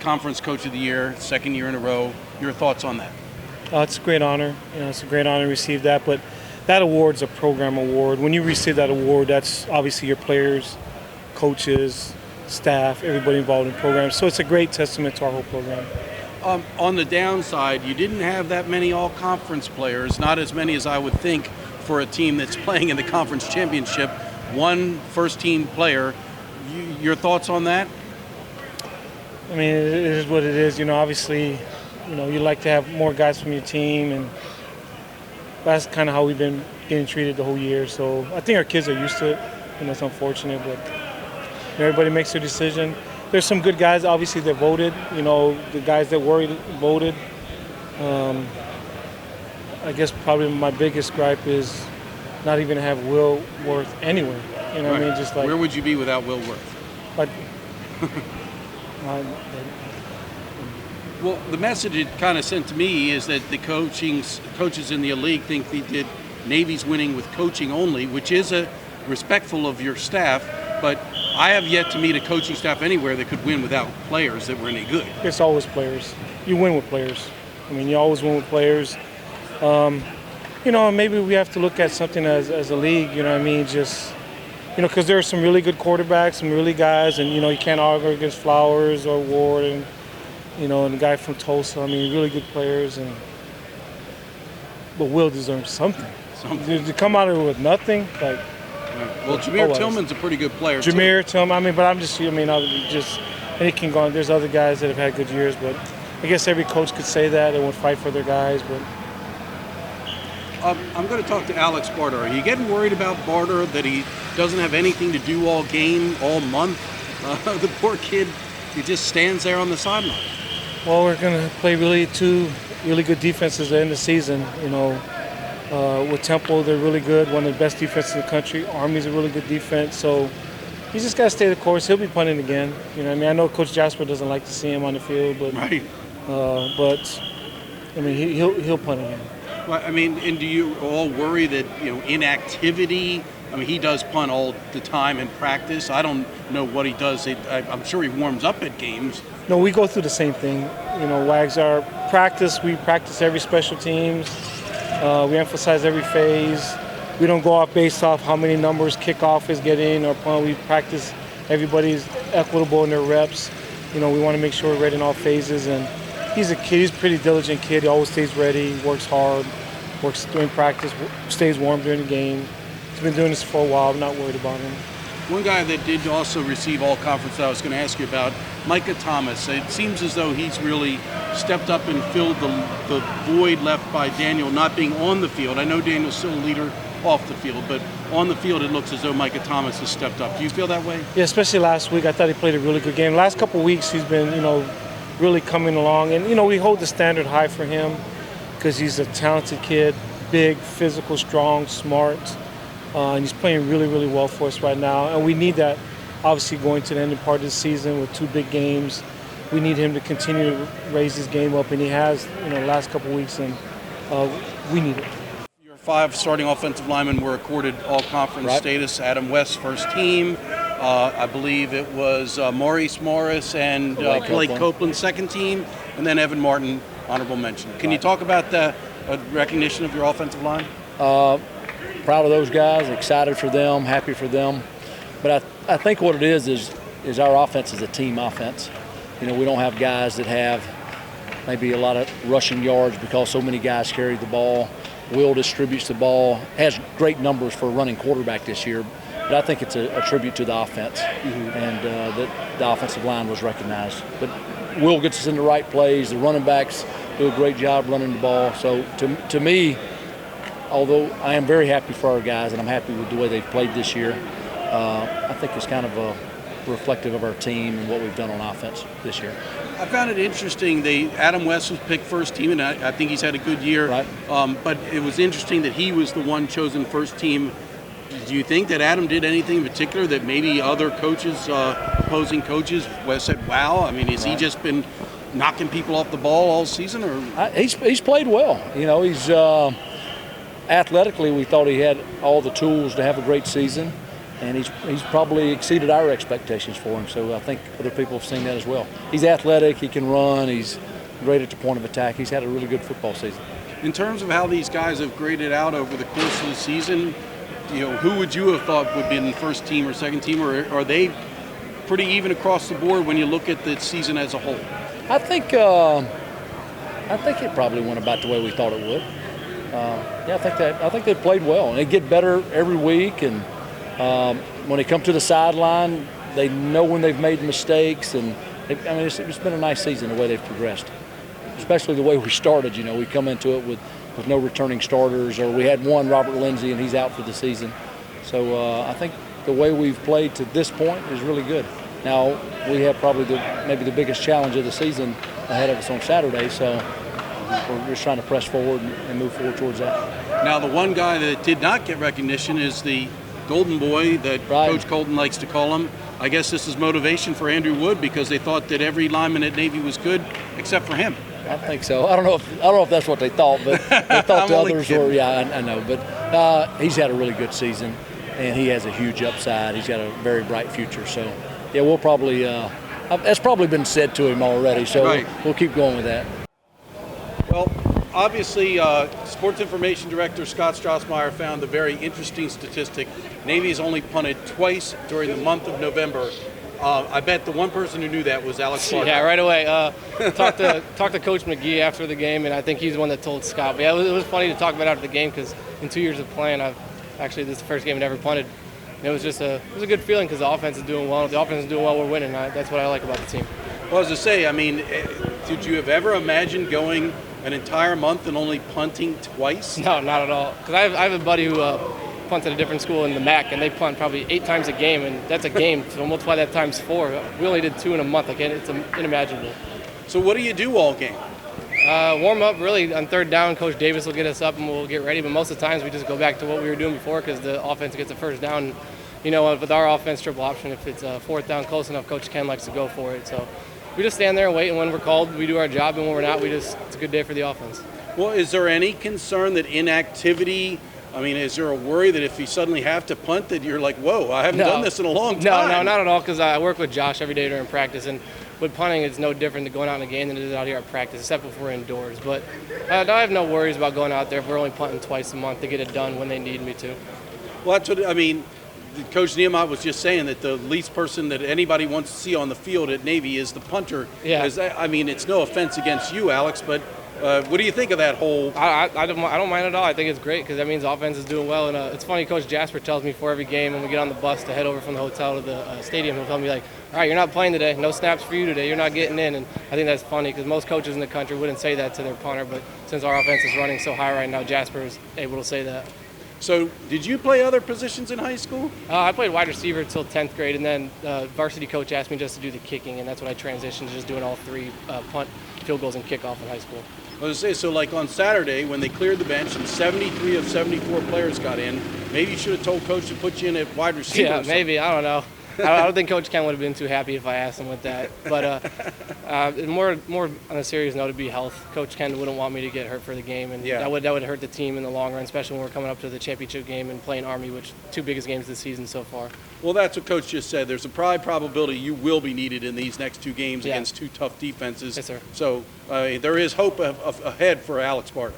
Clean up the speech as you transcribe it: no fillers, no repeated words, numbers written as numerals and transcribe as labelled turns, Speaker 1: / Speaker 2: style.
Speaker 1: Conference Coach of the Year, second year in a row. Your thoughts on that?
Speaker 2: It's a great honor. It's a great honor to receive that. But that award's a program award. When you receive that award, that's obviously your players, coaches, staff, everybody involved in programs. So it's a great testament to our whole program.
Speaker 1: On the downside, you didn't have that many all-conference players, not as many as I would think for a team that's playing in the conference championship. One first-team player. Your thoughts on that?
Speaker 2: I mean, it is what it is. Obviously, you like to have more guys from your team, and that's kind of how we've been getting treated the whole year. So I think our kids are used to it, and it's unfortunate, but everybody makes their decision. There's some good guys, obviously, that voted. The guys that were voted. I guess probably my biggest gripe is not even to have Will Worth anywhere. What I mean? Just like,
Speaker 1: where would you be without Will Worth?
Speaker 2: But,
Speaker 1: well, the message it kind of sent to me is that the coaches in the league think that Navy's winning with coaching only, which is respectful of your staff. But I have yet to meet a coaching staff anywhere that could win without players that were any good.
Speaker 2: It's always players. You win with players. I mean, you always win with players. Maybe we have to look at something as a league, just, because there are some really good quarterbacks, some really guys, and, you can't argue against Flowers or Ward and, and the guy from Tulsa. I mean, really good players. But Will deserves something. To come out of it with nothing, like.
Speaker 1: Well, Jameer Tillman's a pretty good player.
Speaker 2: Jameer Tillman. And it can go on. There's other guys that have had good years, but I guess every coach could say that and would fight for their guys. But
Speaker 1: I'm going to talk to Alex Barta. Are you getting worried about Barta that he doesn't have anything to do all game, all month? The poor kid, he just stands there on the sideline.
Speaker 2: Well, we're going to play two really good defenses at the end of the season. With Temple, they're really good, one of the best defenses in the country. Army's a really good defense, so he's just got to stay the course. He'll be punting again. I know Coach Jasper doesn't like to see him on the field, but
Speaker 1: right.
Speaker 2: He'll punt again.
Speaker 1: Well, and do you all worry that inactivity? He does punt all the time in practice. I don't know what he does. I'm sure he warms up at games.
Speaker 2: No, we go through the same thing. Wags, our practice. We practice every special teams. We emphasize every phase. We don't go off based off how many numbers kickoff is getting or punt. We practice everybody's equitable in their reps. We want to make sure we're ready in all phases. And he's a kid. He's a pretty diligent kid. He always stays ready, works hard, works during practice, stays warm during the game. He's been doing this for a while. I'm not worried about him.
Speaker 1: One guy that did also receive all conference that I was going to ask you about, Micah Thomas. It seems as though he's really stepped up and filled the void left by Daniel not being on the field. I know Daniel's still a leader off the field, but on the field it looks as though Micah Thomas has stepped up. Do you feel that way?
Speaker 2: Yeah, especially last week. I thought he played a really good game. Last couple of weeks he's been, really coming along. And, we hold the standard high for him because he's a talented kid, big, physical, strong, smart. And he's playing really, really well for us right now. And we need that, obviously, going to the ending part of the season with two big games. We need him to continue to raise his game up, and he has, the last couple of weeks, and we need it.
Speaker 1: Your 5 starting offensive linemen were accorded all-conference status. Adam West, first team. I believe it was Maurice Morris and Blake Copeland, second team, and then Evan Martin, honorable mention. Can you talk about the recognition of your offensive line?
Speaker 3: Proud of those guys, excited for them, happy for them. But I think what it is our offense is a team offense. We don't have guys that have maybe a lot of rushing yards because so many guys carry the ball. Will distributes the ball, has great numbers for a running quarterback this year. But I think it's a tribute to the offense, and the offensive line was recognized. But Will gets us in the right plays. The running backs do a great job running the ball. So to me, although I am very happy for our guys and I'm happy with the way they've played this year, I think it's kind of reflective of our team and what we've done on offense this year.
Speaker 1: I found it interesting. Adam West was picked first team, and I think he's had a good year.
Speaker 3: Right.
Speaker 1: But it was interesting that he was the one chosen first team. Do you think that Adam did anything in particular that maybe other coaches, opposing coaches, said, wow? Has he just been knocking people off the ball all season? Or
Speaker 3: he's played well. He's athletically, we thought he had all the tools to have a great season. and he's probably exceeded our expectations for him. So I think other people have seen that as well. He's athletic, he can run, he's great at the point of attack. He's had a really good football season.
Speaker 1: In terms of how these guys have graded out over the course of the season, who would you have thought would be in the first team or second team, or are they pretty even across the board when you look at the season as a whole?
Speaker 3: I think it probably went about the way we thought it would. I think they played well, and they get better every week. And when they come to the sideline, they know when they've made mistakes. And it's been a nice season the way they've progressed, especially the way we started. We come into it with no returning starters, or we had one, Robert Lindsay, and he's out for the season. So I think the way we've played to this point is really good. Now we have probably maybe the biggest challenge of the season ahead of us on Saturday. So we're just trying to press forward and move forward towards that.
Speaker 1: Now, the one guy that did not get recognition is the golden boy that Coach Colton likes to call him. I guess this is motivation for Andrew Wood because they thought that every lineman at Navy was good except for him.
Speaker 3: I think so. I don't know if that's what they thought, but they thought the others were. Yeah, I know. But he's had a really good season, and he has a huge upside. He's got a very bright future. So, yeah, we'll probably that's probably been said to him already. So we'll keep going with that.
Speaker 1: Well, obviously, Sports Information Director Scott Strassmeyer found a very interesting statistic. Navy has only punted twice during the month of November. I bet the one person who knew that was Alex Barta.
Speaker 4: Yeah, right away. Talked to Coach McGee after the game, and I think he's the one that told Scott. But yeah, it was funny to talk about after the game because in 2 years of playing, this is the first game I ever punted. And it was a good feeling because the offense is doing well. If the offense is doing well, we're winning. That's what I like about the team.
Speaker 1: Well, as I say, did you have ever imagined going an entire month and only punting twice?
Speaker 4: No, not at all. Because I have a buddy who punts at a different school in the MAC, and they punt probably 8 times a game, and that's a game. So multiply that times 4. We only did 2 in a month. It's unimaginable.
Speaker 1: So what do you do all game?
Speaker 4: Warm up, really, on third down. Coach Davis will get us up, and we'll get ready. But most of the times, we just go back to what we were doing before because the offense gets a first down. With our offense, triple option, if it's a fourth down close enough, Coach Ken likes to go for it. So we just stand there and wait, and when we're called, we do our job, and when we're not, it's a good day for the offense.
Speaker 1: Well, is there any concern that inactivity, is there a worry that if you suddenly have to punt that you're like, whoa, I haven't done this in a long time?
Speaker 4: No, not at all, because I work with Josh every day during practice, and with punting, it's no different than going out in a game than it is out here at practice, except if we're indoors. But I have no worries about going out there if we're only punting twice a month to get it done when they need me to.
Speaker 1: Well, that's what, Coach Niumatalolo was just saying that the least person that anybody wants to see on the field at Navy is the punter.
Speaker 4: Yeah.
Speaker 1: It's no offense against you, Alex, but what do you think of that whole?
Speaker 4: I don't mind at all. I think it's great because that means the offense is doing well. And it's funny, Coach Jasper tells me before every game when we get on the bus to head over from the hotel to the stadium, he'll tell me like, all right, you're not playing today. No snaps for you today. You're not getting in. And I think that's funny because most coaches in the country wouldn't say that to their punter. But since our offense is running so high right now, Jasper is able to say that.
Speaker 1: So did you play other positions in high school?
Speaker 4: I played wide receiver until 10th grade, and then varsity coach asked me just to do the kicking, and that's when I transitioned to just doing all 3 punt, field goals, and kickoff in high school.
Speaker 1: I was going to say, so like on Saturday when they cleared the bench and 73 of 74 players got in, maybe you should have told Coach to put you in at wide receiver.
Speaker 4: Yeah, maybe. I don't know. I don't think Coach Ken would have been too happy if I asked him with that. But more on a serious note, it'd be health. Coach Ken wouldn't want me to get hurt for the game, and that would hurt the team in the long run, especially when we're coming up to the championship game and playing Army, which 2 biggest games this season so far.
Speaker 1: Well, that's what Coach just said. There's a probability you will be needed in these next 2 games against 2 tough defenses.
Speaker 4: Yes, sir.
Speaker 1: So there is hope ahead for Alex Barta.